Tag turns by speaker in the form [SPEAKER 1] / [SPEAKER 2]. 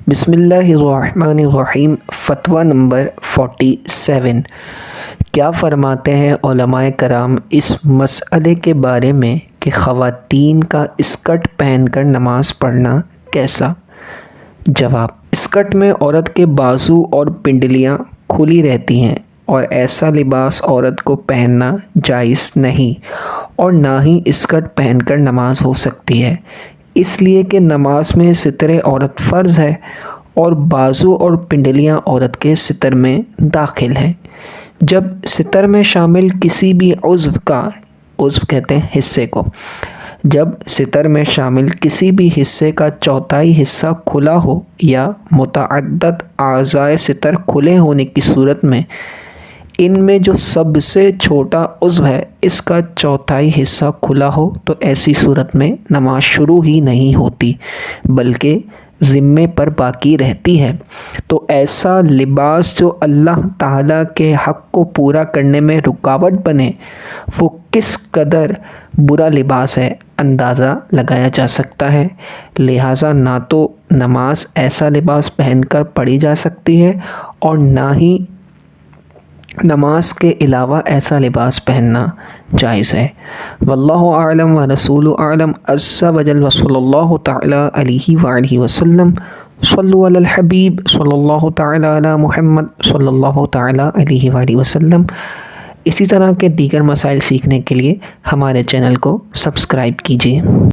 [SPEAKER 1] بسم اللہ الرحمن الرحیم۔ فتویٰ نمبر 47۔ کیا فرماتے ہیں علماء کرام اس مسئلے کے بارے میں کہ خواتین کا اسکرٹ پہن کر نماز پڑھنا کیسا؟ جواب: اسکرٹ میں عورت کے بازو اور پنڈلیاں کھلی رہتی ہیں اور ایسا لباس عورت کو پہننا جائز نہیں، اور نہ ہی اسکرٹ پہن کر نماز ہو سکتی ہے، اس لیے کہ نماز میں ستر عورت فرض ہے اور بازو اور پنڈلیاں عورت کے ستر میں داخل ہیں۔ جب ستر میں شامل کسی بھی عضو کہتے ہیں حصے کو، جب ستر میں شامل کسی بھی حصے کا چوتھائی حصہ کھلا ہو یا متعدد اعضائے ستر کھلے ہونے کی صورت میں ان میں جو سب سے چھوٹا عضو ہے اس کا چوتھائی حصہ کھلا ہو تو ایسی صورت میں نماز شروع ہی نہیں ہوتی بلکہ ذمے پر باقی رہتی ہے۔ تو ایسا لباس جو اللہ تعالیٰ کے حق کو پورا کرنے میں رکاوٹ بنے وہ کس قدر برا لباس ہے اندازہ لگایا جا سکتا ہے۔ لہٰذا نہ تو نماز ایسا لباس پہن کر پڑھی جا سکتی ہے اور نہ ہی نماز کے علاوہ ایسا لباس پہننا جائز ہے۔ واللہ اعلم ورسولہ اعلم عز وجل، وصلی اللہ تعالی علیہ وآلہ وسلم۔ صلوا علی الحبیب صلی اللہ تعالی علی محمد صلی اللہ تعالی علیہ وآلہ وسلم۔ اسی طرح کے دیگر مسائل سیکھنے کے لیے ہمارے چینل کو سبسکرائب کیجیے۔